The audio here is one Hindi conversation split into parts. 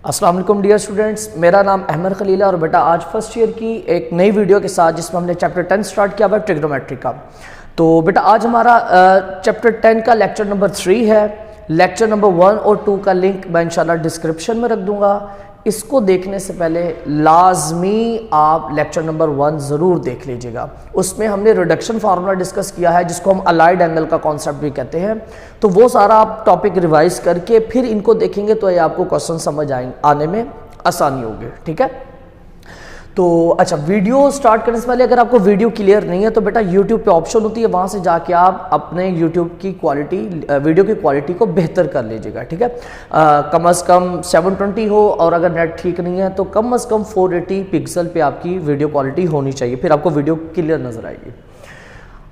अस्सलाम वालेकुम डियर स्टूडेंट्स, मेरा नाम अहमद खलील है और बेटा आज फर्स्ट ईयर की एक नई वीडियो के साथ जिसमें हमने चैप्टर 10 स्टार्ट किया हुआ है ट्रिग्नोमेट्री का। तो बेटा आज हमारा चैप्टर 10 का लेक्चर नंबर 3 है। लेक्चर नंबर 1 और 2 का लिंक मैं इंशाल्लाह डिस्क्रिप्शन में रख दूंगा। इसको देखने से पहले लाजमी आप लेक्चर नंबर 1 ज़रूर देख लीजिएगा। उसमें हमने रिडक्शन फार्मूला डिस्कस किया है जिसको हम अलाइड एंगल का कॉन्सेप्ट भी कहते हैं। तो वो सारा आप टॉपिक रिवाइज करके फिर इनको देखेंगे तो ये आपको क्वेश्चन समझ आने में आसानी होगी। ठीक है, तो अच्छा, वीडियो स्टार्ट करने से पहले अगर आपको वीडियो क्लियर नहीं है तो बेटा यूट्यूब पे ऑप्शन होती है, वहाँ से जाके आप अपने यूट्यूब की क्वालिटी वीडियो की क्वालिटी को बेहतर कर लीजिएगा। ठीक है, कम से कम 720 हो और अगर नेट ठीक नहीं है तो कम से कम 480 पिक्सल पे आपकी वीडियो क्वालिटी होनी चाहिए, फिर आपको वीडियो क्लियर नजर आएगी।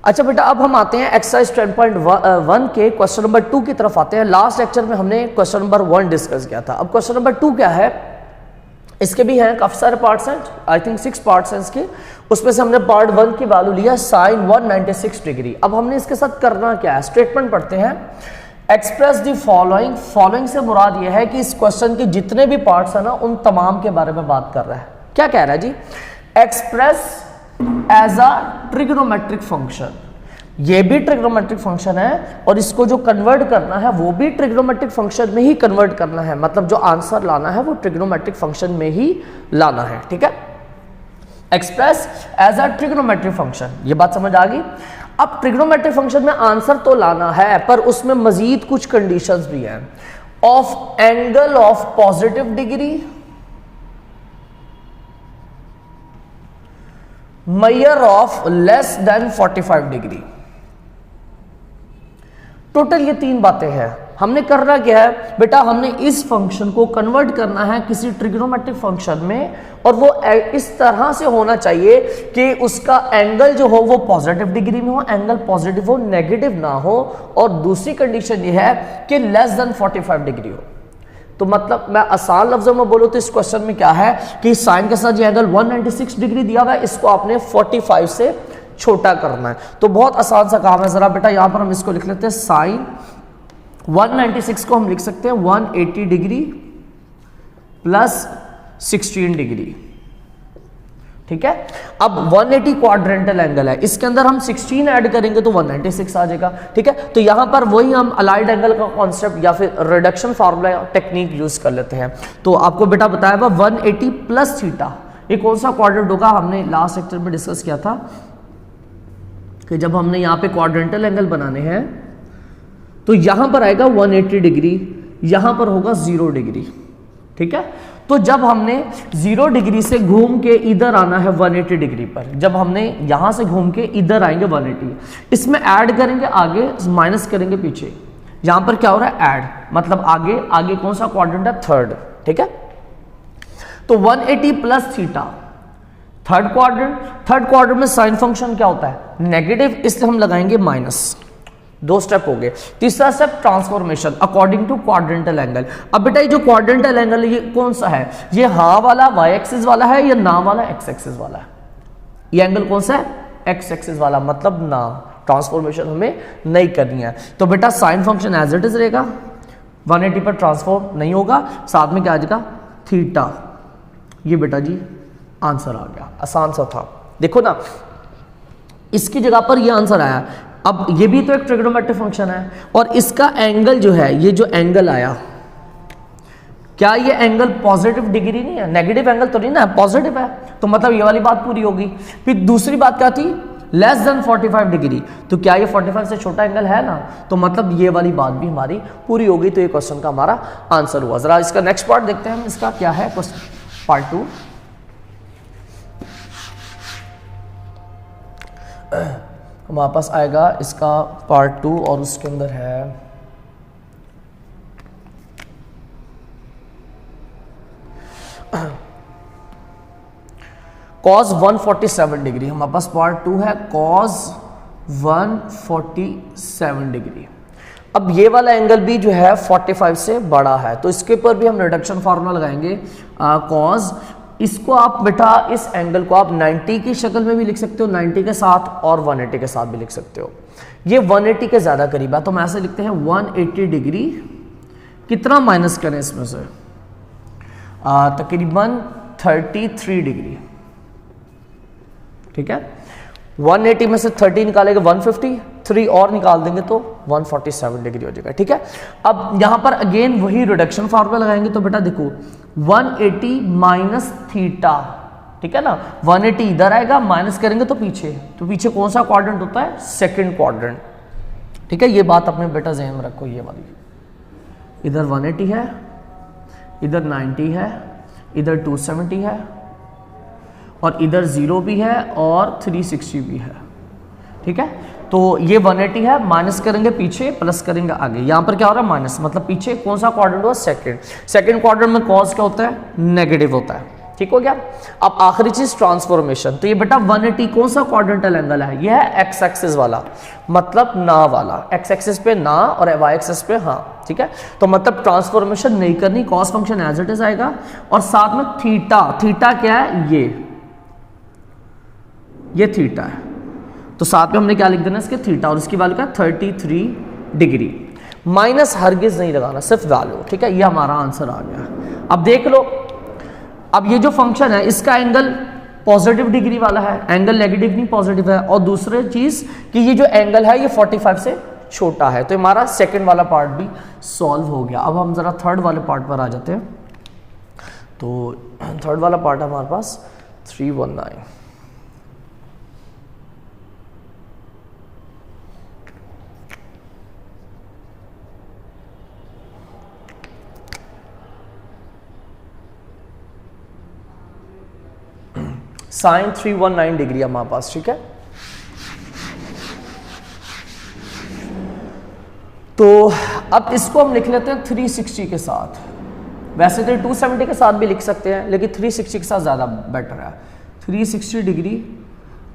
अच्छा बेटा, अब हम आते हैं एक्सरसाइज 10.1 के क्वेश्चन नंबर 2 की तरफ आते हैं। लास्ट लेक्चर में हमने क्वेश्चन नंबर 1 डिस्कस किया था। अब क्वेश्चन नंबर 2 क्या है, इसके भी हैं काफ़ी सारे पार्ट्स हैं, आई थिंक 6 पार्ट्स हैं इसके। उसमें से हमने पार्ट 1 की वैल्यू लिया साइन 196 डिग्री। अब हमने इसके साथ करना क्या है, स्टेटमेंट पढ़ते हैं। एक्सप्रेस द फॉलोइंग, फॉलोइंग से मुराद यह है कि इस क्वेश्चन के जितने भी पार्ट्स हैं ना उन तमाम के बारे में बात कर रहा है। क्या कह रहा है जी, express as a trigonometric function. ये भी ट्रिग्नोमेट्रिक फंक्शन है और इसको जो कन्वर्ट करना है वो भी ट्रिग्नोमेट्रिक फंक्शन में ही कन्वर्ट करना है, मतलब जो आंसर लाना है वो ट्रिग्नोमेट्रिक फंक्शन में ही लाना है। ठीक है, express as a trigonometric function, ये बात समझ आ गई। अब ट्रिग्नोमेट्रिक फंक्शन में आंसर तो लाना है पर उसमें मजीद कुछ कंडीशंस भी हैं। Of angle of positive degree, measure of less than 45 degree. Total ये 3 बातें हैं। हमने करना क्या है बेटा, हमने इस फंक्शन को कन्वर्ट करना है किसी ट्रिग्नोमेट्रिक फंक्शन में और वो इस तरह से होना चाहिए कि उसका एंगल जो हो वो पॉजिटिव डिग्री में हो, एंगल पॉजिटिव हो, नेगेटिव ना हो, और दूसरी कंडीशन ये है कि लेस देन 45 डिग्री हो। तो मतलब मैं आसान लफ्जों में बोलूं तो इस क्वेश्चन में क्या है कि साइन के साथ ये एंगल 196 डिग्री दिया हुआ है, इसको आपने 45 से छोटा करना है। तो बहुत आसान सा काम है। जरा बेटा यहां पर हम इसको लिख लेते हैं, साइन 196 को हम लिख सकते हैं 180 डिग्री प्लस 16 डिग्री। ठीक है, अब 180 क्वाड्रेंटल एंगल है, इसके अंदर हम 16 ऐड करेंगे तो 196 आ जाएगा। ठीक है, तो यहां पर वही हम अलाइड एंगल का कॉन्सेप्ट या फिर रिडक्शन फार्मूला टेक्निक यूज कर लेते हैं। तो आपको बेटा बताया हुआ 180 प्लस थीटा, ये कौन सा क्वाड्रेंट होगा, हमने लास्ट लेक्चर में डिस्कस किया था कि जब हमने यहाँ पे क्वाड्रेंटल एंगल बनाने हैं तो यहां पर आएगा 180 डिग्री, यहां पर होगा 0 डिग्री। ठीक है, तो जब हमने 0 डिग्री से घूम के इधर आना है 180 डिग्री पर, जब हमने यहां से घूम के इधर आएंगे 180, इसमें ऐड करेंगे आगे, माइनस करेंगे पीछे। यहां पर क्या हो रहा है, ऐड, मतलब आगे आगे कौन सा क्वाड्रेंट है, थर्ड। ठीक है, तो 180 plus theta third quadrant. Third quadrant में साइन फंक्शन क्या होता है, नेगेटिव, इसलिए हम लगाएंगे माइनस। 2 स्टेप हो गए। तीसरा step transformation according to quadrantal angle. अब बेटा ये जो क्वाड्रेंटल एंगल है ये कौन सा है, ये हाँ वाला वाई एक्सिस वाला है या ना वाला एक्स एक्सिस वाला है, ये एंगल कौन सा है, एक्स एक्सिस वाला, मतलब ना, ट्रांसफॉर्मेशन हमें नहीं करनी है। तो बेटा sine function as it is रहेगा, 180 पर ट्रांसफॉर्म नहीं होगा, साथ में क्या आ जाएगा, थीटा। ये बेटा जी आंसर आ गया, आसान सा था। देखो ना, इसकी जगह पर ये आंसर आया। अब ये भी तो एक ट्रिग्नोमेट्रिक फंक्शन है और इसका एंगल जो है, ये जो एंगल आया, क्या ये एंगल पॉजिटिव डिग्री नहीं है, नेगेटिव एंगल तो नहीं ना, पॉजिटिव है, तो मतलब ये वाली बात पूरी होगी। फिर दूसरी बात क्या थी, लेस देन 45 डिग्री, तो क्या ये 45 से छोटा एंगल है ना, तो मतलब ये वाली बात भी हमारी पूरी होगी। तो ये क्वेश्चन का हमारा आंसर हुआ। जरा इसका नेक्स्ट पार्ट देखते हैं हम, इसका क्या है, क्वेश्चन पार्ट 2। हमारे पास आएगा इसका पार्ट 2 और उसके अंदर है cos 147 डिग्री। हमारे पास पार्ट 2 है cos 147 डिग्री। अब ये वाला एंगल भी जो है 45 से बड़ा है, तो इसके ऊपर भी हम रिडक्शन फार्मूला लगाएंगे। cos, इसको आप बेटा इस एंगल को आप 90 की शक्ल में भी लिख सकते हो, 90 के साथ, और 180 के साथ भी लिख सकते हो। ये 180 के ज्यादा करीब है तो हम ऐसे लिखते हैं 180 डिग्री, कितना माइनस करें इसमें से, तकरीबन 33 डिग्री। ठीक है, 180 में से 30 निकालेंगे 150, 3 और निकाल देंगे तो 147 डिग्री हो जाएगा। ठीक है, अब यहां पर अगेन वही रिडक्शन फार्मूला लगाएंगे तो बेटा देखो 180 माइनस थीटा, ठीक है ना, 180 इधर आएगा, माइनस करेंगे तो पीछे कौन सा क्वाड्रेंट होता है, सेकंड क्वाड्रेंट। ठीक है, ये बात अपने बेटा ज़हन में रखो, ये वाली, इधर 180 है, इधर 90 है, इधर 270 है, और इधर 0 भी है और 360 भी है। ठीक है, तो ये 180 है, माइनस करेंगे पीछे, प्लस करेंगे आगे। यहां पर क्या हो रहा है, माइनस, मतलब पीछे कौन सा क्वाड्रेंट हुआ, सेकंड क्वाड्रेंट में कॉस क्या होता है, नेगेटिव होता है। ठीक हो गया। अब आखिरी चीज ट्रांसफॉर्मेशन, तो ये बेटा 180 कौन सा क्वाड्रेंटल एंगल है, ये है एक्स एक्सिस वाला, मतलब ना वाला, एक्स एक्सिस पे ना और वाई एक्सिस पे हाँ। ठीक है, तो मतलब ट्रांसफॉर्मेशन नहीं करनी, cos function as it is आएगा, और साथ में थीटा क्या है, ये थीटा है, तो साथ में हमने क्या लिख देना इसके, थीटा, और इसकी वैल्यू क्या, 33 डिग्री। माइनस हरगिज नहीं लगाना, सिर्फ वैल्यू। ठीक है, ये हमारा आंसर आ गया। अब देख लो, अब ये जो फंक्शन है इसका एंगल पॉजिटिव डिग्री वाला है, एंगल नेगेटिव नहीं पॉजिटिव है, और दूसरी चीज कि ये जो एंगल है ये 45 से छोटा है, तो हमारा सेकंड वाला पार्ट भी सॉल्व हो गया। अब हम जरा थर्ड वाले पार्ट पर आ जाते हैं। तो थर्ड वाला पार्ट हमारे पास 319। साइन 319 डिग्री हमारे पास। ठीक है, तो अब इसको हम लिख लेते हैं 360 के साथ। वैसे तो 270 के साथ भी लिख सकते हैं, लेकिन 360 के साथ ज़्यादा बेटर है। 360 डिग्री।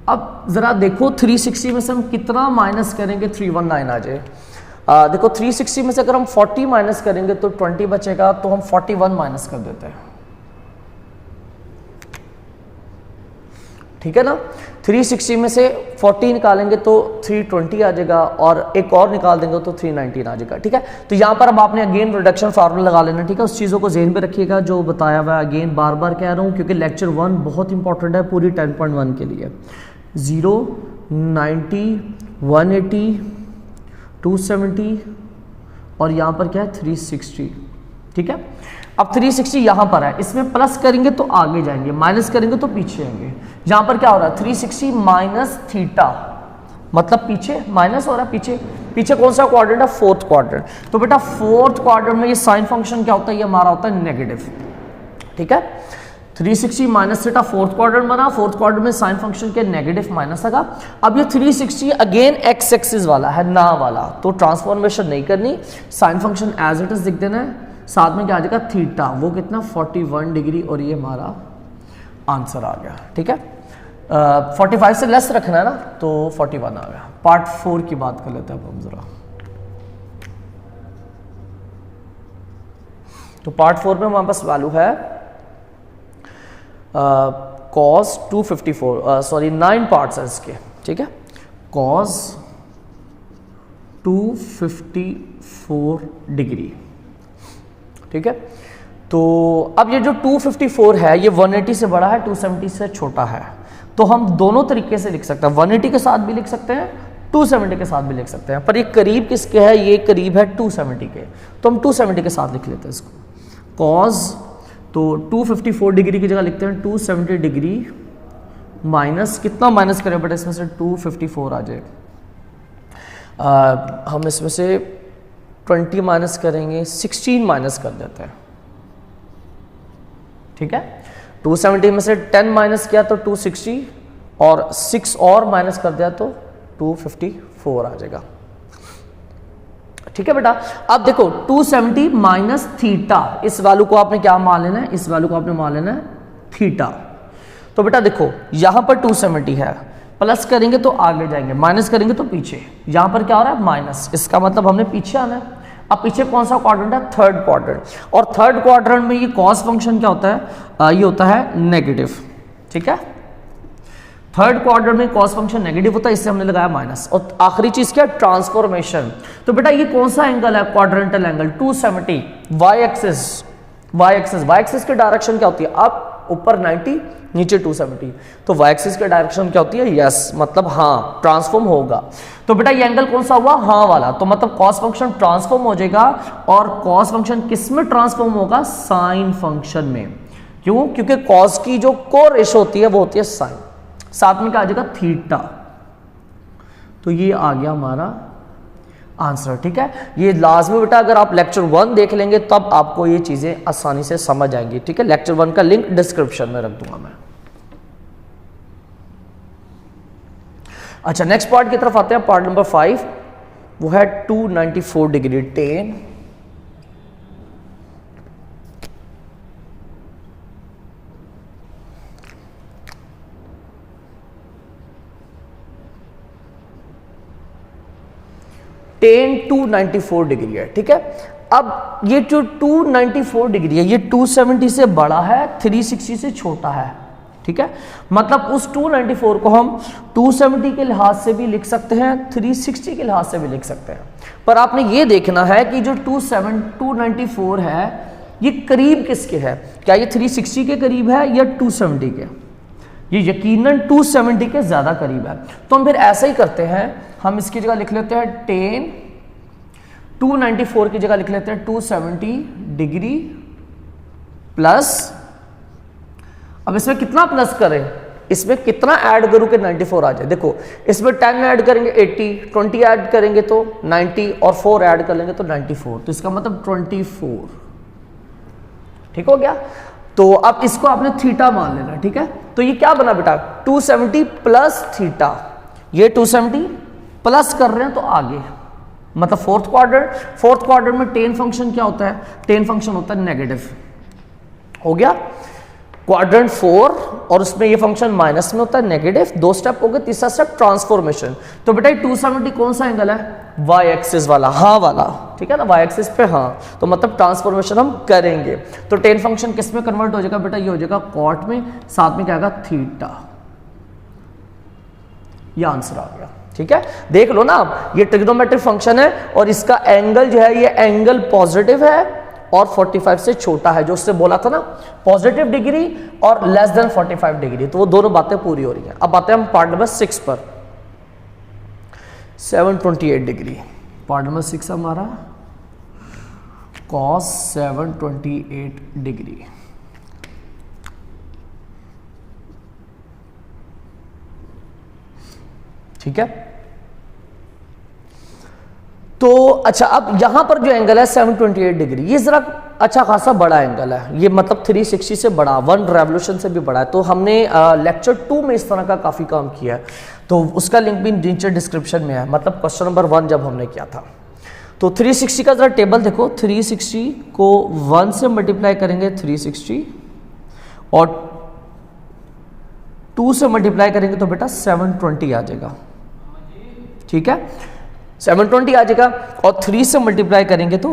अब ज़रा देखो 360 में से हम कितना माइनस करेंगे 319 आ जाए। देखो 360 में से अगर हम 40 माइनस करेंगे तो 20 बचेगा, तो हम 41 माइनस कर देते हैं। ठीक है ना, 360 में से 40 निकालेंगे तो 320 आ जाएगा, और एक और निकाल देंगे तो 319 आ जाएगा। ठीक है, तो यहाँ पर अब आपने अगेन रिडक्शन फार्मूला लगा लेना। ठीक है, उस चीज़ों को ज़हन में रखिएगा जो बताया हुआ है, अगेन बार बार कह रहा हूँ क्योंकि लेक्चर 1 बहुत इंपॉर्टेंट है पूरी 10.1 के लिए। 0, 90, 180, 270 और यहाँ पर क्या है 360। ठीक है, अब 360 यहाँ पर है, इसमें प्लस करेंगे तो आगे जाएंगे, माइनस करेंगे तो पीछे आएंगे। यहाँ पर क्या हो रहा है 360 माइनस थीटा, मतलब पीछे माइनस हो रहा है, पीछे कौन सा क्वाड्रेंट है, फोर्थ क्वाड्रेंट। तो बेटा फोर्थ क्वाड्रेंट में ये साइन फंक्शन क्या होता है, ये हमारा होता है नेगेटिव। ठीक है, 360 माइनस थीटा फोर्थ क्वाड्रेंट बना, फोर्थ क्वाड्रेंट में साइन फंक्शन के नेगेटिव माइनस आएगा। अब ये 360 अगेन एक्स एक्सिस वाला है, ना वाला, तो ट्रांसफॉर्मेशन नहीं करनी, sine function as it is लिख देना है, साथ में क्या आ जाएगा थीटा, वो कितना 41 डिग्री, और ये हमारा आंसर आ गया। ठीक है, 45 से लेस रखना है ना, तो 41 आ गया। पार्ट 4 की बात कर लेते हैं अब हम जरा। तो पार्ट 4 में हमारे पास वैल्यू है cos 254, सॉरी 9 पार्ट्स है इसके। ठीक है, cos 254 डिग्री। ठीक है, तो अब ये जो 254 है ये 180 से बड़ा है, 270 से छोटा है, तो हम दोनों तरीके से लिख सकते हैं, 180 के साथ भी लिख सकते हैं, 270 के साथ भी लिख सकते हैं, पर ये करीब किसके है, ये करीब है 270 के, तो हम 270 के साथ लिख लेते हैं इसको। cos, तो 254 डिग्री की जगह लिखते हैं 270 डिग्री माइनस, कितना माइनस करें बट इसमें से 254 आ जाए, हम इसमें से 20 माइनस करेंगे, 16 माइनस कर देते हैं। ठीक है, 270 में से 10 माइनस किया तो 260, और 6 और माइनस कर दिया तो 254 आ जाएगा। ठीक है बेटा, अब देखो 270 माइनस थीटा, इस वैल्यू को आपने क्या मान लेना है, इस वैल्यू को आपने मान लेना है थीटा। तो बेटा देखो यहां पर 270 है, प्लस करेंगे तो आगे जाएंगे, माइनस करेंगे तो पीछे, यहां पर क्या हो रहा है माइनस, इसका मतलब हमने पीछे आना है। अब पीछे कौन सा क्वाड्रेंट है, थर्ड क्वाड्रेंट, और थर्ड क्वाड्रेंट में ये कॉस फंक्शन क्या होता है, ये होता है नेगेटिव। ठीक है, थर्ड क्वाड्रेंट में कॉस फंक्शन नेगेटिव होता है, इससे हमने लगाया माइनस। और आखिरी चीज क्या, ट्रांसफॉर्मेशन। तो बेटा ये कौन सा एंगल है, quadrantal angle 270, Y axis Y axis की डायरेक्शन क्या होती है, अप, ऊपर 90, नीचे 270, तो वाई एक्सिस की डायरेक्शन क्या होती है, यस, मतलब हाँ ट्रांसफॉर्म होगा। तो बेटा ये एंगल कौन सा हुआ, हाँ वाला, तो मतलब कॉस फंक्शन ट्रांसफॉर्म हो जाएगा, और कॉस फंक्शन किस में ट्रांसफॉर्म होगा, साइन फंक्शन में। क्यों, क्योंकि कॉस की जो को रेशो होती है वो होती है साइन, साथ में क्या आ जाएगा, थीटा। तो ये आ गया हमारा आंसर, ठीक है। ये लाजमी बेटा अगर आप लेक्चर 1 देख लेंगे तब आपको ये चीजें आसानी से समझ आएंगी, ठीक है। लेक्चर 1 का लिंक डिस्क्रिप्शन में रख दूंगा मैं। अच्छा, नेक्स्ट पार्ट की तरफ आते हैं, पार्ट नंबर 5, वो है 294 डिग्री टेन। टेन 294 डिग्री है, ठीक है। अब ये जो 294 डिग्री है ये 270 से बड़ा है, 360 से छोटा है, ठीक है। मतलब उस 294 को हम 270 के लिहाज से भी लिख सकते हैं, 360 के लिहाज से भी लिख सकते हैं, पर आपने ये देखना है कि जो 294 है ये करीब किसके है, क्या ये 360 के करीब है या 270 के, ये यकीनन 270 के ज्यादा करीब है। तो हम फिर ऐसा ही करते हैं, हम इसकी जगह लिख लेते हैं 10, 294 की जगह लिख लेते हैं 270 डिग्री प्लस, अब इसमें कितना प्लस करें, इसमें कितना ऐड करूं कि 94 आ जाए। देखो इसमें 10 ऐड करेंगे 80, 20 ऐड करेंगे तो 90 और 4 ऐड कर लेंगे तो 94, तो इसका मतलब 24, ठीक हो गया। तो अब इसको आपने थीटा मान लेना, ठीक है। तो ये क्या बना बेटा, 270 प्लस थीटा, ये 270 प्लस कर रहे हैं तो आगे, मतलब फोर्थ क्वाड्रेंट में टेन फंक्शन क्या होता है, टेन फंक्शन होता है नेगेटिव, हो गया क्वाड्रेंट 4, और उसमें ये फंक्शन माइनस में होता है नेगेटिव। 2 स्टेप हो गए, तीसरा स्टेप ट्रांसफॉर्मेशन। तो बेटा 270 कौन सा एंगल है, वाई एक्सिस वाला, हाँ वाला, ठीक है ना, वाई एक्सिस पे हाँ, तो मतलब ट्रांसफॉर्मेशन हम करेंगे। तो टेन फंक्शन किस में कन्वर्ट हो जाएगा बेटा, ये हो जाएगा कॉट में, साथ में क्या आएगा थीटा, ये आंसर आ गया, ठीक है। देख लो ना आप, ये ट्रिग्नोमेट्रिक फंक्शन है और इसका एंगल जो है ये एंगल पॉजिटिव है और 45 से छोटा है, जो उससे बोला था ना पॉजिटिव डिग्री और लेस देन 45 डिग्री, तो वो दोनों बातें पूरी हो रही हैं। अब आते हैं हम पार्ट नंबर 6 पर, 728 डिग्री, पार्ट नंबर 6 हमारा cos 728 डिग्री। ठीक है, तो अच्छा अब यहां पर जो एंगल है 728 डिग्री, ये जरा अच्छा खासा बड़ा एंगल है, ये मतलब 360 से बड़ा, 1 रेवोल्यूशन से भी बड़ा है। तो हमने लेक्चर 2 में इस तरह का काफी काम किया है, तो उसका लिंक भी नीचे डिस्क्रिप्शन में है, मतलब क्वेश्चन नंबर 1 जब हमने किया था। तो 360 का जरा टेबल देखो, 360 को 1 से मल्टीप्लाई करेंगे 360 और 2 से मल्टीप्लाई करेंगे तो बेटा 720 आ जाएगा, ठीक है 720 आ जाएगा, और 3 से मल्टीप्लाई करेंगे तो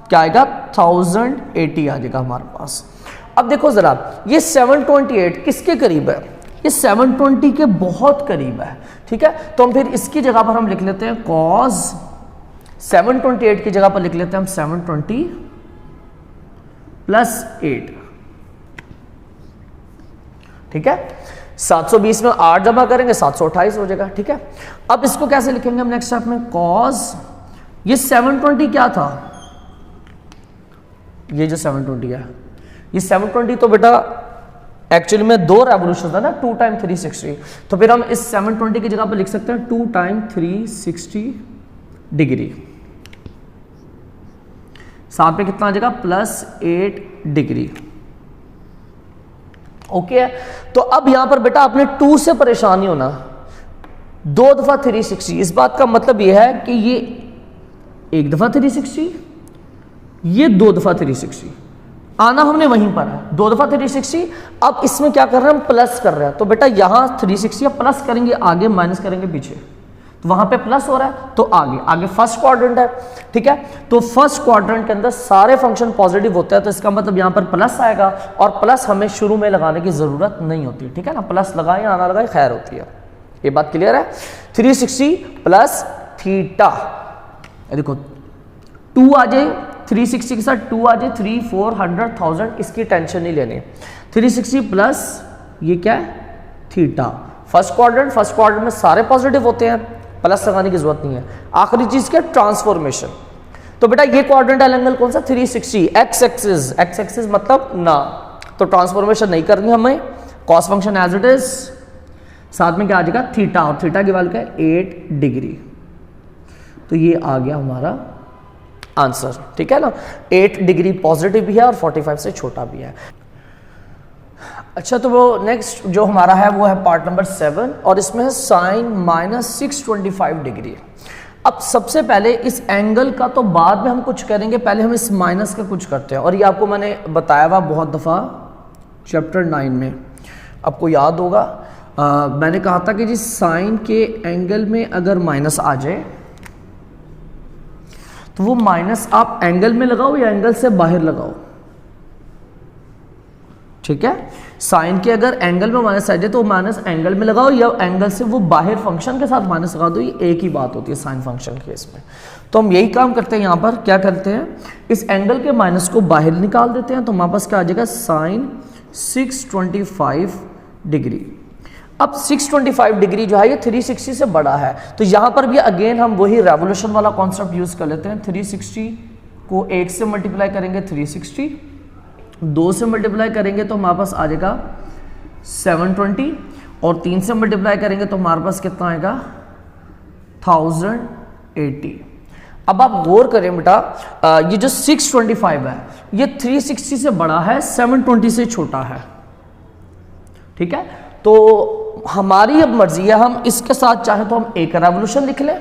क्या आएगा 1080 आ जाएगा हमारे पास। अब देखो जरा ये 728 किसके करीब है, ये 720 के बहुत करीब है, ठीक है। तो हम फिर इसकी जगह पर हम लिख लेते हैं cos 728 की जगह पर लिख लेते हैं हम 720 प्लस 8, ठीक है। 720 में 8 जमा करेंगे 728 हो जाएगा, ठीक है। अब इसको कैसे लिखेंगे हम नेक्स्ट स्टेप में, cos ये 720 क्या था, ये जो 720 है ये 720 तो बेटा एक्चुअली में 2 रेवोल्यूशन था ना, 2 टाइम 360, तो फिर हम इस 720 की जगह पर लिख सकते हैं 2 टाइम 360 डिग्री, साथ में कितना आ जाएगा प्लस 8 डिग्री, ओके है। तो अब यहां पर बेटा आपने 2 से परेशान नहीं होना, 2 दफा 360, इस बात का मतलब यह है कि ये 1 दफा 360, ये 2 दफा 360, आना हमने वहीं पर है 2 दफा 360। अब इसमें क्या कर रहे हैं हम प्लस कर रहे हैं, तो बेटा यहां 360 प्लस करेंगे आगे, माइनस करेंगे पीछे, तो वहां पे प्लस हो रहा है तो आगे फर्स्ट क्वाड्रेंट है, ठीक है। तो फर्स्ट क्वाड्रेंट के अंदर सारे फंक्शन पॉजिटिव होते हैं, तो इसका मतलब यहां पर प्लस आएगा, और प्लस हमें शुरू में लगाने की जरूरत नहीं होती, ठीक है ना, प्लस लगाए आना लगाए खैर होती है, ये बात क्लियर है। 360 प्लस थीटा, देखो 2 आ जाए 360 के साथ 2 आ जाए 3, 400, 1000, इसकी टेंशन नहीं लेनी। 360 प्लस ये क्या है थीटा। फर्स्ट क्वाड्रेंट में सारे पॉजिटिव होते हैं, प्लस लगाने की जरूरत नहीं है। आखिरी चीज क्या, ट्रांसफॉर्मेशन। तो बेटा ये क्वाड्रेंटल एंगल कौन सा 360, एक्स एक्सिस मतलब ना, तो ट्रांसफॉर्मेशन नहीं करनी हमें, cos function as it is, साथ में क्या आ जाएगा थीटा, और थीटा की वैल्यू क्या है 8 डिग्री। तो ये आ गया हमारा आंसर, ठीक है ना। 8 डिग्री पॉजिटिव भी है और 45 से छोटा भी है। अच्छा, तो वो नेक्स्ट जो हमारा है वो है पार्ट नंबर 7 और इसमें है साइन -625 डिग्री। अब सबसे पहले इस एंगल का तो बाद में हम कुछ करेंगे, पहले हम इस माइनस का कुछ करते हैं। और ये आपको मैंने बताया हुआ बहुत दफ़ा चैप्टर 9 में, आपको याद होगा मैंने कहा था कि जी साइन के एंगल में अगर माइनस आ जाए तो वो माइनस आप एंगल में लगाओ या एंगल से बाहर लगाओ, ठीक है। साइन के अगर एंगल में माइनस आ जाए तो माइनस एंगल में लगाओ या एंगल से वो बाहर फंक्शन के साथ माइनस लगा दो, ये एक ही बात होती है साइन फंक्शन के केस में। तो हम यही काम करते हैं, यहाँ पर क्या करते हैं, इस एंगल के माइनस को बाहर निकाल देते हैं, तो हमारे पास क्या आ जाएगा साइन 625 डिग्री। अब 625 डिग्री जो है ये 360 से बड़ा है, तो यहाँ पर भी अगेन हम वही रेवोल्यूशन वाला कॉन्सेप्ट यूज कर लेते हैं। 360 को 1 से मल्टीप्लाई करेंगे 360, 2 से मल्टीप्लाई करेंगे तो हमारे पास आ जाएगा 720, और 3 से मल्टीप्लाई करेंगे तो हमारे पास कितना आएगा 1080। अब आप गौर करें बेटा, ये जो 625 है ये 360 से बड़ा है, 720 से छोटा है, ठीक है। तो हमारी अब मर्जी है, हम इसके साथ चाहे तो हम एक रेवोल्यूशन लिख लें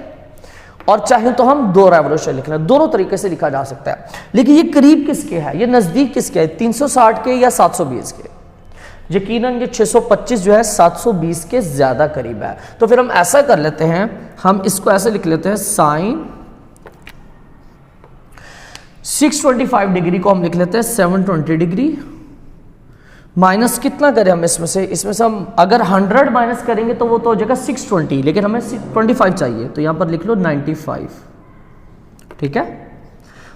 और चाहे तो हम 2 रेवोल्यूशन लिख लें, दोनों तरीके से लिखा जा सकता है। लेकिन ये करीब किसके है, ये नज़दीक किसके है, 360 के या 720 के? यकीनन ये 625 जो है 720 के ज़्यादा करीब है। तो फिर हम ऐसा कर लेते हैं, हम इसको ऐसे लिख लेते हैं साइन 625 डिग्री को हम लिख लेते हैं 720 डिग्री, माइनस कितना करें हम इसमें से हम अगर 100 माइनस करेंगे तो वो तो हो जाएगा 620, लेकिन हमें 25 चाहिए, तो यहाँ पर लिख लो 95, ठीक है।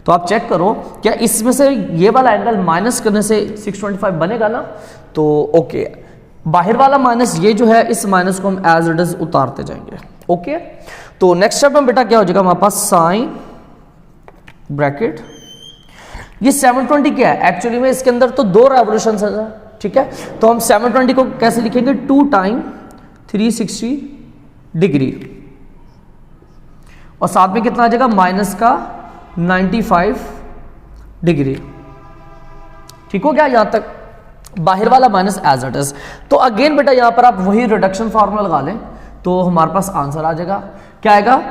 तो आप चेक करो क्या इसमें से ये वाला एंगल माइनस करने से 625 बनेगा ना, तो ओके। बाहर वाला माइनस ये जो है, इस माइनस को हम एज इट इज उतारते जाएंगे, ओके। तो नेक्स्ट स्टेप में बेटा क्या हो जाएगा हमारे पास साइन ब्रैकेट, ये 720 क्या है, एक्चुअली में इसके अंदर तो 2 रेवोल्यूशन है, ठीक है। तो हम 720 को कैसे लिखेंगे, 2 टाइम 360 डिग्री, और साथ में कितना आ जाएगा माइनस का 95 डिग्री, ठीक हो गया यहां तक, बाहर वाला माइनस एज इट इज। तो अगेन बेटा यहां पर आप वही रिडक्शन फॉर्मूला लगा लें तो हमारे पास आंसर आ जाएगा, क्या आएगा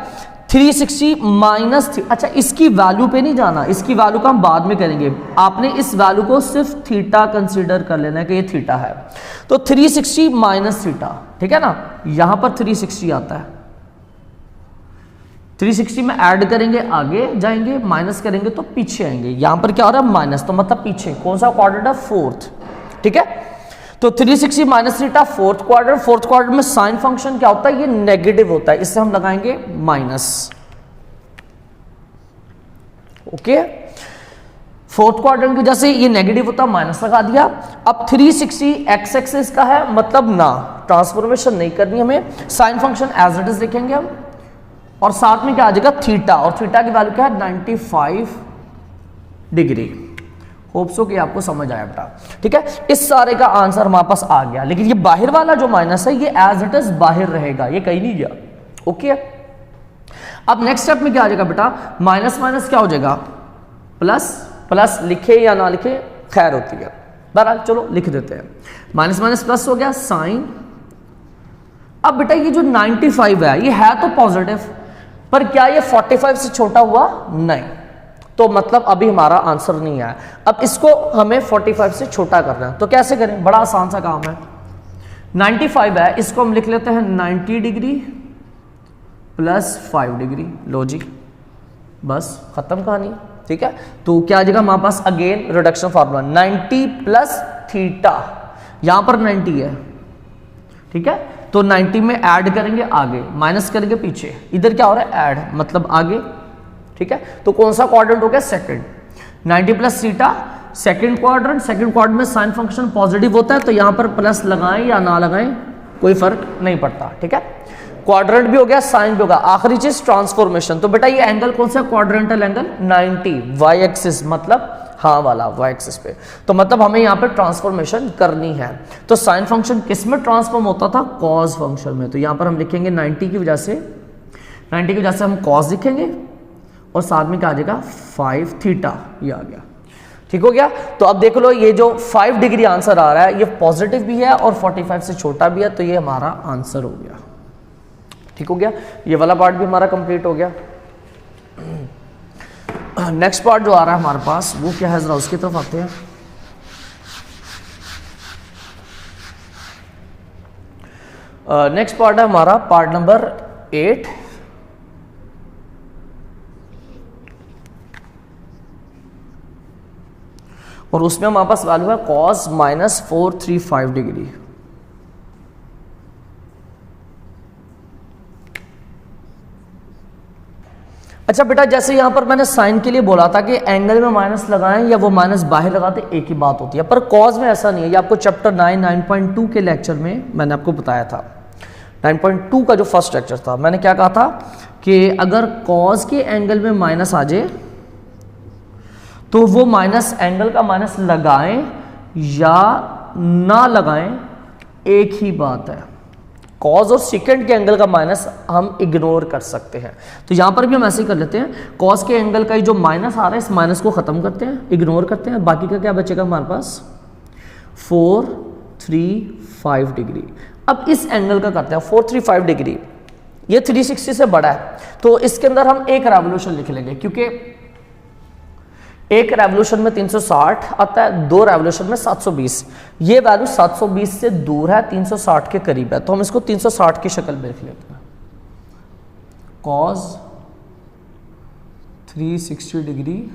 360 माइनस। अच्छा, इसकी वैल्यू पे नहीं जाना, इसकी वैल्यू का हम बाद में करेंगे, आपने इस वैल्यू को सिर्फ थीटा कंसीडर कर लेना है कि ये थीटा है। तो 360 माइनस थीटा, ठीक है ना, यहां पर 360 आता है, 360 में ऐड करेंगे आगे जाएंगे, माइनस करेंगे तो पीछे आएंगे। यहां पर क्या हो रहा है माइनस, तो मतलब पीछे, कौन सा क्वाड्रेंट है, 4th, ठीक है। तो 360 माइनस थीटा 4th क्वाड्रेंट में साइन फंक्शन क्या होता है, ये नेगेटिव होता है, इससे हम लगाएंगे माइनस, ओके। 4th क्वाड्रेंट की जैसे ये नेगेटिव होता है, माइनस लगा दिया। अब 360 एक्स एक्सिस का है, मतलब ना ट्रांसफॉर्मेशन नहीं करनी हमें, sine function as it is लिखेंगे हम, और साथ में क्या आ जाएगा थीटा, और थीटा की वैल्यू क्या है 95 डिग्री। होप सो कि आपको समझ आया बेटा, ठीक है। इस सारे का आंसर हमारे पास आ गया, लेकिन ये बाहर वाला जो माइनस है ये एज इट इज बाहर रहेगा, ये कहीं नहीं गया, ओके। अब नेक्स्ट स्टेप में क्या आ जाएगा बेटा, माइनस माइनस क्या हो जाएगा प्लस, प्लस लिखे या ना लिखे खैर होती है, बहरहाल चलो लिख देते हैं, माइनस माइनस प्लस हो गया साइन। अब बेटा ये जो 95 है ये तो पॉजिटिव, पर क्या ये 45 से छोटा हुआ, नहीं, तो मतलब अभी हमारा आंसर नहीं आया। अब इसको हमें 45 से छोटा करना है, तो कैसे करें, बड़ा आसान सा काम है। 95 है, इसको हम लिख लेते हैं 90 डिग्री प्लस 5 डिग्री, लो जी बस खत्म कहानी, ठीक है। तो क्या आ जाएगा हमारे पास again reduction formula, 90 plus theta, यहां पर 90 है, ठीक है। तो 90 में ऐड करेंगे आगे, माइनस करेंगे पीछे, इधर क्या हो रहा है ऐड, मतलब आगे, ठीक है। तो कौन सा क्वाड्रेंट हो गया? Second. 90 plus theta second quadrant, second quadrant में साइन फंक्शन पॉजिटिव होता है, तो यहां पर प्लस लगाएं या ना लगाएं कोई फर्क नहीं पड़ता, ठीक है। क्वाड्रेंट भी हो गया, साइन भी होगा। आखिरी चीज ट्रांसफॉर्मेशन। तो बेटा ये एंगल कौन सा? क्वाड्रेंटल एंगल 90 वाई एक्सिस, मतलब हाँ वाला वाई एक्सिस पे। तो मतलब हमें यहाँ पे ट्रांसफॉर्मेशन करनी है। तो साइन फंक्शन किस में ट्रांसफॉर्म होता था? कॉस फंक्शन में। तो यहाँ पर हम लिखेंगे 90 की वजह से हम कॉस लिखेंगे और साथ में क्या आ जाएगा? 5 थीटा, ये आ गया, ठीक हो गया। तो अब देख लो ये जो 5 डिग्री आंसर आ रहा है ये पॉजिटिव भी है और 45 से छोटा भी है, तो ये हमारा आंसर हो गया, ठीक हो गया। ये वाला पार्ट भी हमारा कंप्लीट हो गया। नेक्स्ट पार्ट जो आ रहा है हमारे पास वो क्या है, जरा उसकी तरफ आते हैं। नेक्स्ट पार्ट है हमारा पार्ट नंबर 8। और उसमें हमारे पास वैल्यू है cos -435 डिग्री। अच्छा बेटा, जैसे यहां पर मैंने साइन के लिए बोला था कि एंगल में माइनस लगाएं या वो माइनस बाहर लगाते, एक ही बात होती है, पर कॉस में ऐसा नहीं है। ये आपको चैप्टर 9.2 के लेक्चर में मैंने आपको बताया था। 9.2 का जो फर्स्ट लेक्चर था, मैंने क्या कहा था कि अगर कॉस के एंगल में माइनस आ जाए तो वो माइनस एंगल का माइनस लगाएं या ना लगाएं, एक ही बात है। कॉस और सेकंड के एंगल का माइनस हम इग्नोर कर सकते हैं। तो यहां पर भी हम ऐसे ही कर लेते हैं, कॉस के एंगल का जो माइनस आ रहा है इस माइनस को खत्म करते हैं, इग्नोर करते हैं, बाकी का क्या बचेगा हमारे पास? 435 डिग्री। अब इस एंगल का करते हैं 435 डिग्री, ये 360 से बड़ा है, तो इसके अंदर हम एक रेवोल्यूशन लिख लेंगे, क्योंकि एक रेवोल्यूशन में 360 आता है, 2 रेवोल्यूशन में 720। ये वैल्यू 720 से दूर है, 360 के करीब है, तो हम इसको 360 की शक्ल में लिख लेते हैं। cos 360 डिग्री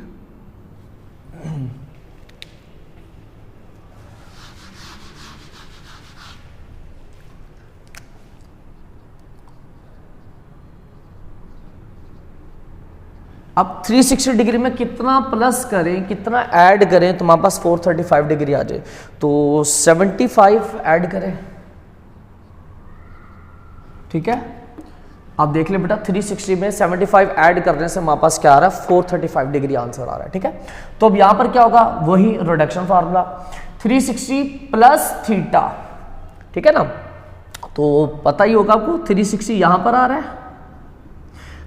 अब 360 डिग्री में कितना प्लस करें, कितना ऐड करें तो हमारे पास 435 डिग्री आ जाए, तो 75 ऐड करें, ठीक है। अब देख ले बेटा 360 में 75 ऐड करने से हमारे पास क्या आ रहा है? 435 डिग्री आंसर आ रहा है, ठीक है। तो अब यहां पर क्या होगा? वही रिडक्शन फार्मूला, 360 प्लस थीटा, ठीक है ना। तो पता ही होगा आपको 360 यहां पर आ रहा है,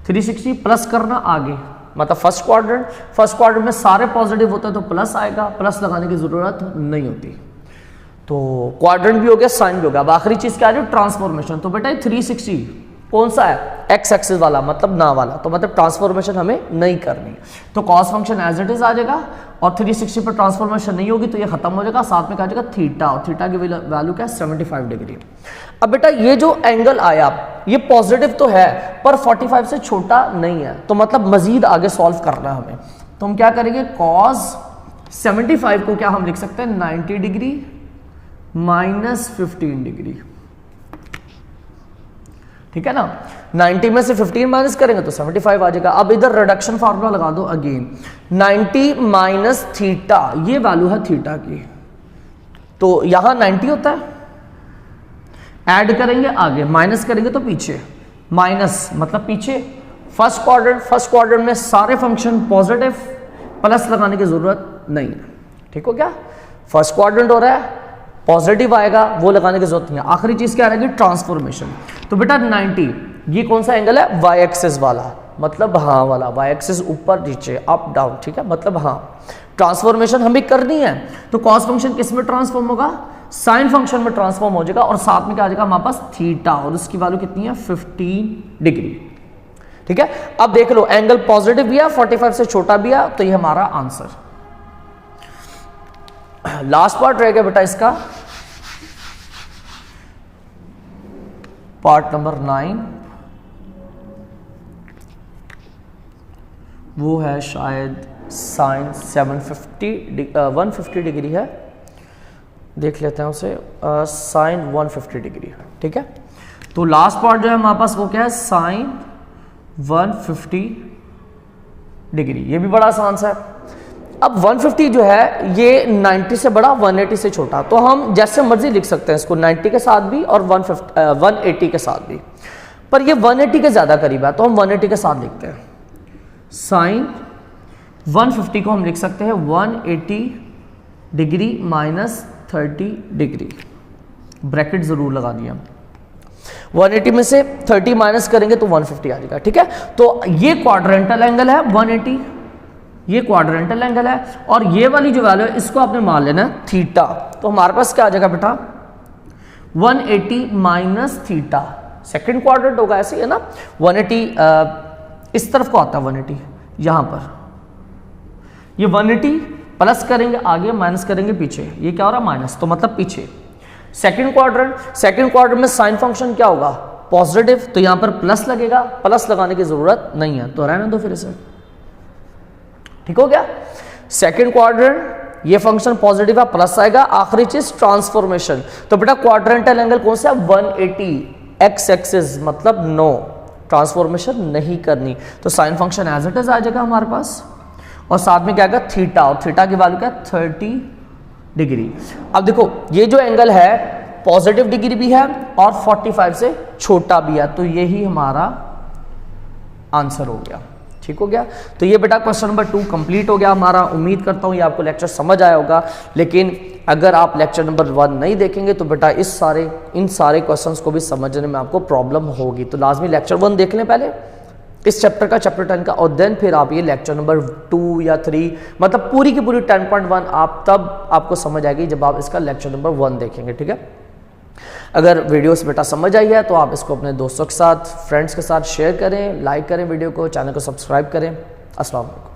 360 प्लस करना आगे, मतलब फर्स्ट क्वाड्रेंट में सारे पॉजिटिव होते हैं तो प्लस आएगा, प्लस लगाने की जरूरत नहीं होती। तो क्वाड्रेंट भी हो गया, साइन भी हो गया। अब आखिरी चीज क्या आ रही है? ट्रांसफॉर्मेशन। तो बेटा 360 कौन सा है? एक्स एक्सिस वाला, मतलब ना वाला, तो मतलब ट्रांसफॉर्मेशन हमें नहीं करनी। तो cos function as it is आ जाएगा और 360 पर ट्रांसफॉर्मेशन नहीं होगी तो ये खत्म हो जाएगा, साथ में क्या आ जाएगा? थीटा, और थीटा की वैल्यू क्या है? 75 डिग्री। अब बेटा ये जो एंगल आया ये पॉजिटिव तो है पर 45 से छोटा नहीं है, तो मतलब मजीद आगे सॉल्व करना है हमें। तो हम क्या करेंगे? cos 75 को क्या हम लिख सकते हैं? 90 डिग्री माइनस 15 डिग्री, ठीक है ना। 90 में से 15 माइनस करेंगे तो 75 आ जाएगा। अब इधर रिडक्शन फार्मूला लगा दो अगेन, 90 माइनस थीटा, ये वैल्यू है थीटा की, तो यहां 90 होता है, ऐड करेंगे आगे, माइनस करेंगे तो पीछे, माइनस मतलब पीछे। फर्स्ट क्वाड्रेंट में सारे फंक्शन पॉजिटिव, प्लस लगाने की जरूरत नहीं है, ठीक हो गया। फर्स्ट क्वाड्रेंट हो रहा है, पॉजिटिव आएगा, वो लगाने की जरूरत नहीं है। आखिरी चीज क्या रहेगी? ट्रांसफॉर्मेशन। तो बेटा 90 ये कौन सा एंगल है? वाई एक्सिस वाला, मतलब हाँ वाला, वाई एक्सिस ऊपर नीचे अप डाउन, ठीक है, मतलब हाँ। ट्रांसफॉर्मेशन हमें करनी है, तो कॉस फंक्शन किस में ट्रांसफॉर्म होगा? साइन फंक्शन में ट्रांसफॉर्म हो जाएगा, और साथ में क्या आ जाएगा हमारे पास? थीटा, और उसकी वैल्यू कितनी है? 15 डिग्री, ठीक है। अब देख लो एंगल पॉजिटिव भी है, 45 से छोटा भी है, तो ये हमारा आंसर। लास्ट पार्ट रहेगा बेटा इसका, पार्ट नंबर 9, वो है शायद साइन 150 डिग्री है, देख लेते हैं उसे, साइन 150 डिग्री, ठीक है। तो लास्ट पार्ट जो है हमारे पास वो क्या है? Sine 150 degree. ये भी बड़ा आसान सा है। अब 150 जो है ये 90 से बड़ा, 180 से छोटा, तो हम जैसे मर्जी लिख सकते हैं इसको 90 के साथ भी और 180 के साथ भी, पर ये 180 के ज़्यादा करीब है तो हम 180 के साथ लिखते हैं। साइन 150 को हम लिख सकते हैं 180 डिग्री माइनस 30 डिग्री, ब्रैकेट ज़रूर लगा दिया। 180 में से 30 माइनस करेंगे तो 150 आ जाएगा, ठीक है। तो ये क्वाड्रेंटल एंगल है 180, ये क्वाड्रेंटल एंगल है, और ये वाली जो वैल्यू है इसको आपने मान लेना है थीटा। तो हमारे पास क्या आ जाएगा बेटा 180 माइनस थीटा, सेकेंड क्वाड्रेंट होगा, ऐसे ही है ना। 180 इस तरफ को आता है 180, यहां पर ये 180 प्लस करेंगे आगे, माइनस करेंगे पीछे, ये क्या हो रहा है माइनस, तो मतलब पीछे। सेकेंड क्वाड्रेंट में साइन फंक्शन क्या होगा पॉजिटिव, तो यहां पर प्लस लगेगा, प्लस लगाने की जरूरत नहीं है तो रहने दो फिर इसे, ठीक हो गया। सेकेंड क्वाड्रेंट ये फंक्शन पॉजिटिव है, प्लस आएगा। आखिरी चीज ट्रांसफॉर्मेशन, तो बेटा क्वाड्रेंटल एंगल कौन सा है 180, एक्स एक्सिस मतलब नो, ट्रांसफॉर्मेशन नहीं करनी, तो sine function as it is आ जाएगा हमारे पास, और साथ में क्या आएगा थीटा, और थीटा की वैल्यू क्या 30 डिग्री। अब देखो ये जो एंगल है पॉजिटिव डिग्री भी है और 45 से छोटा भी है, तो यही हमारा आंसर हो गया, ठीक हो गया। तो ये बेटा क्वेश्चन नंबर 2 कंप्लीट हो गया हमारा। उम्मीद करता हूँ ये आपको लेक्चर समझ आया होगा, लेकिन अगर आप लेक्चर नंबर 1 नहीं देखेंगे तो बेटा इन सारे क्वेश्चंस को भी समझने में आपको प्रॉब्लम होगी। तो लाजमी लेक्चर 1 देख लें पहले इस चैप्टर का, चैप्टर 10 का, और देन फिर आप ये लेक्चर नंबर 2 या 3 मतलब पूरी की पूरी 10.1 आप तब आपको समझ आएगी जब आप इसका लेक्चर नंबर 1 देखेंगे, ठीक है। अगर वीडियोस बेटा समझ आई है तो आप इसको अपने दोस्तों के साथ, फ्रेंड्स के साथ शेयर करें, लाइक करें वीडियो को, चैनल को सब्सक्राइब करें। अस्सलाम वालेकुम।